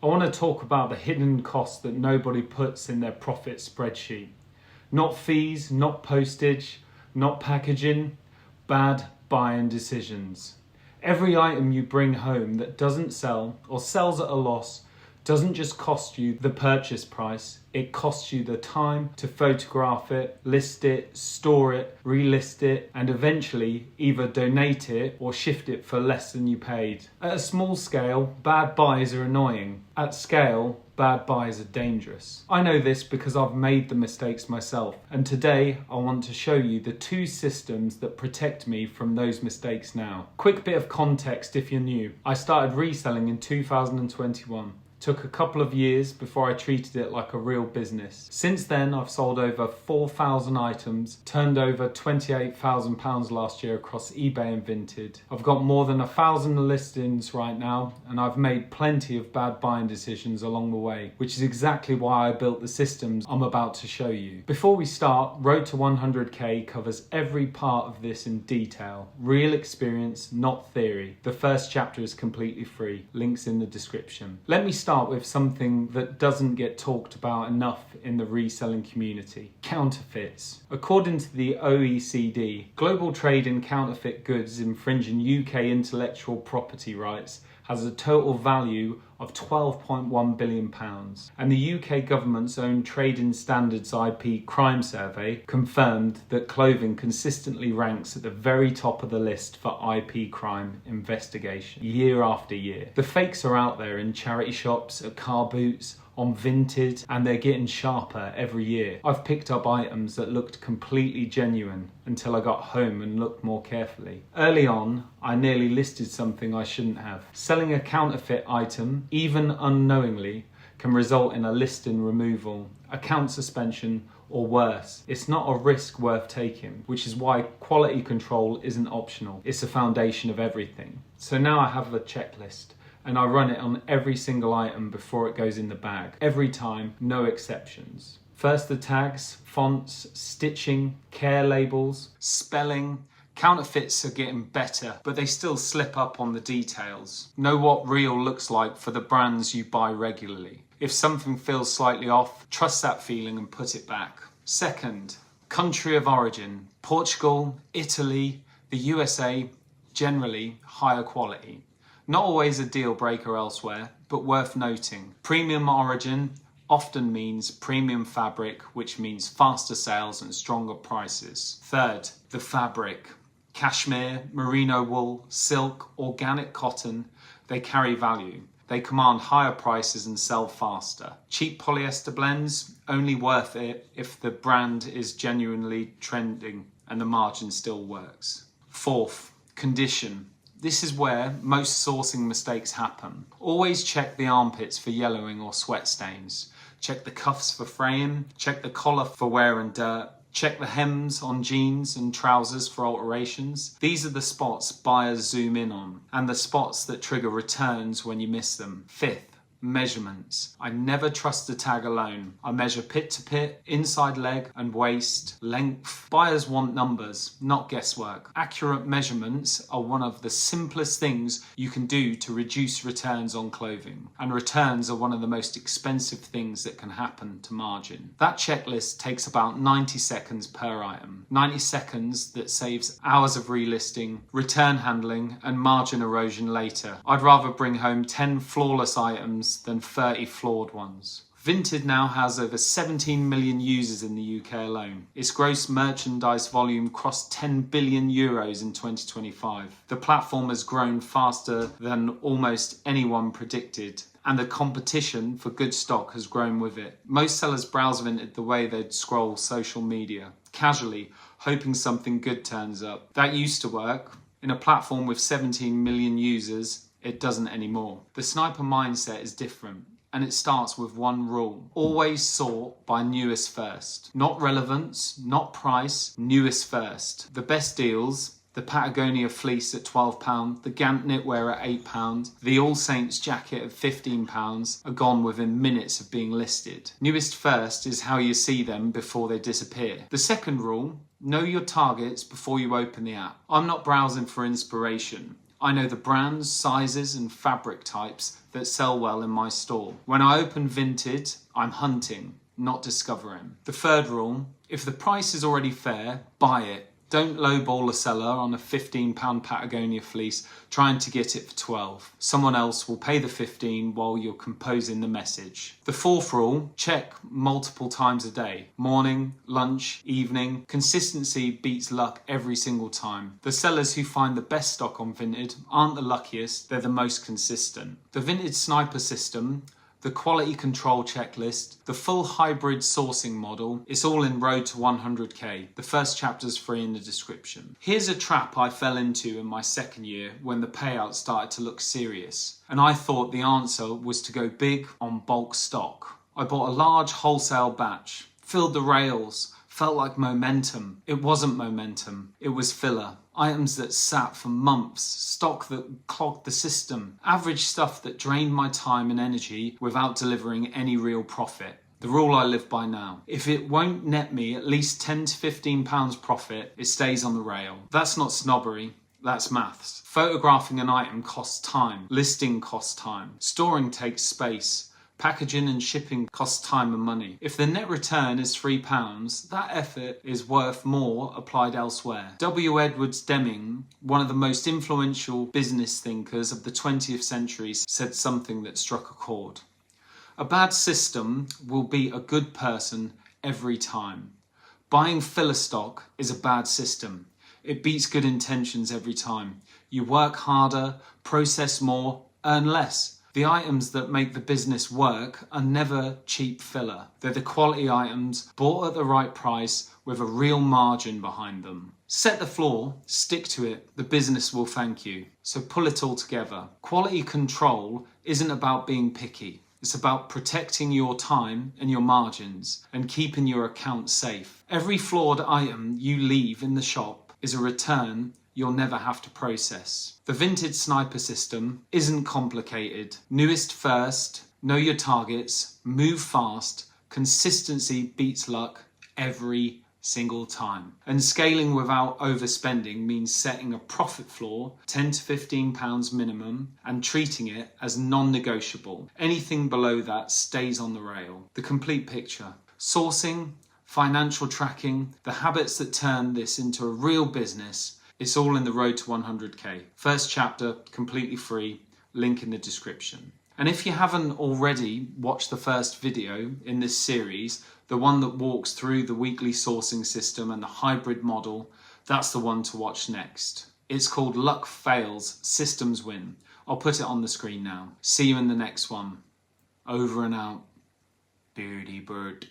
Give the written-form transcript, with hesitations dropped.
I want to talk about the hidden costs that nobody puts in their profit spreadsheet. Not fees, not postage, not packaging, bad buying decisions. Every item you bring home that doesn't sell or sells at a loss doesn't just cost you the purchase price, it costs you the time to photograph it, list it, store it, relist it, and eventually either donate it or shift it for less than you paid. At a small scale, bad buys are annoying. At scale, bad buys are dangerous. I know this because I've made the mistakes myself, and today I want to show you the 2 systems that protect me from those mistakes now. Quick bit of context if you're new. I started reselling in 2021. Took a couple of years before I treated it like a real business. Since then, I've sold over 4,000 items, turned over £28,000 last year across eBay and Vinted. I've got more than 1,000 listings right now, and I've made plenty of bad buying decisions along the way, which is exactly why I built the systems I'm about to show you. Before we start, Road to 100k covers every part of this in detail. Real experience, not theory. The first chapter is completely free. Links in the description. Let me start with something that doesn't get talked about enough in the reselling community: counterfeits. According to the OECD, global trade in counterfeit goods infringing UK intellectual property rights has a total value of £12.1 billion. And the UK government's own Trading Standards IP crime survey confirmed that clothing consistently ranks at the very top of the list for IP crime investigation year after year. The fakes are out there in charity shops, at car boots, on Vinted, and they're getting sharper every year. I've picked up items that looked completely genuine until I got home and looked more carefully. Early on, I nearly listed something I shouldn't have. Selling a counterfeit item, even unknowingly, can result in a listing removal, account suspension, or worse. It's not a risk worth taking, which is why quality control isn't optional. It's the foundation of everything. So now I have a checklist, and I run it on every single item before it goes in the bag. Every time, no exceptions. First the tags, fonts, stitching, care labels, spelling. Counterfeits are getting better, but they still slip up on the details. Know what real looks like for the brands you buy regularly. If something feels slightly off, trust that feeling and put it back. Second, country of origin. Portugal, Italy, the USA, generally higher quality. Not always a deal breaker elsewhere, but worth noting. Premium origin often means premium fabric, which means faster sales and stronger prices. Third, the fabric. Cashmere, merino wool, silk, organic cotton, they carry value. They command higher prices and sell faster. Cheap polyester blends, only worth it if the brand is genuinely trending and the margin still works. Fourth, condition. This is where most sourcing mistakes happen. Always check the armpits for yellowing or sweat stains. Check the cuffs for fraying. Check the collar for wear and dirt. Check the hems on jeans and trousers for alterations. These are the spots buyers zoom in on, and the spots that trigger returns when you miss them. Fifth, measurements. I never trust the tag alone. I measure pit to pit, inside leg and waist, length. Buyers want numbers, not guesswork. Accurate measurements are one of the simplest things you can do to reduce returns on clothing. And returns are one of the most expensive things that can happen to margin. That checklist takes about 90 seconds per item. 90 seconds that saves hours of relisting, return handling and margin erosion later. I'd rather bring home 10 flawless items than 30 flawed ones. Vinted now has over 17 million users in the UK alone. Its gross merchandise volume crossed 10 billion euros in 2025. The platform has grown faster than almost anyone predicted, and the competition for good stock has grown with it. Most sellers browse Vinted the way they'd scroll social media, casually, hoping something good turns up. That used to work. In a platform with 17 million users, it doesn't anymore. The sniper mindset is different, and it starts with one rule. Always sort by newest first. Not relevance, not price, newest first. The best deals, the Patagonia fleece at £12, the Gant knitwear at £8, the All Saints jacket at £15 are gone within minutes of being listed. Newest first is how you see them before they disappear. The second rule, know your targets before you open the app. I'm not browsing for inspiration. I know the brands, sizes and fabric types that sell well in my store. When I open Vinted, I'm hunting, not discovering. The third rule, if the price is already fair, buy it. Don't lowball a seller on a £15 Patagonia fleece trying to get it for 12. Someone else will pay the 15 while you're composing the message. The fourth rule, check multiple times a day. Morning, lunch, evening. Consistency beats luck every single time. The sellers who find the best stock on Vinted aren't the luckiest, they're the most consistent. The Vinted sniper system, the quality control checklist, the full hybrid sourcing model, it's all in Road to 100k. The first chapter's free in the description. Here's a trap I fell into in my second year when the payout started to look serious. And I thought the answer was to go big on bulk stock. I bought a large wholesale batch, filled the rails, felt like momentum. It wasn't momentum, it was filler. Items that sat for months, stock that clogged the system, average stuff that drained my time and energy without delivering any real profit. The rule I live by now. If it won't net me at least £10 to £15 profit, it stays on the rail. That's not snobbery. That's maths. Photographing an item costs time. Listing costs time. Storing takes space. Packaging and shipping costs time and money. If the net return is £3, that effort is worth more applied elsewhere. W. Edwards Deming, one of the most influential business thinkers of the 20th century, said something that struck a chord. A bad system will be a good person every time. Buying filler stock is a bad system. It beats good intentions every time. You work harder, process more, earn less. The items that make the business work are never cheap filler. They're the quality items bought at the right price with a real margin behind them. Set the floor, stick to it, the business will thank you. So pull it all together. Quality control isn't about being picky. It's about protecting your time and your margins and keeping your account safe. Every flawed item you leave in the shop is a return you'll never have to process. The Vinted sniper system isn't complicated. Newest first, know your targets, move fast, consistency beats luck every single time. And scaling without overspending means setting a profit floor, £10 to £15 minimum, and treating it as non-negotiable. Anything below that stays on the rail. The complete picture. Sourcing, financial tracking, the habits that turn this into a real business. It's all in the Road to 100k. First chapter, completely free, link in the description. And if you haven't already watched the first video in this series, the one that walks through the weekly sourcing system and the hybrid model, that's the one to watch next. It's called Luck Fails, Systems Win. I'll put it on the screen now. See you in the next one. Over and out. Beardy bird.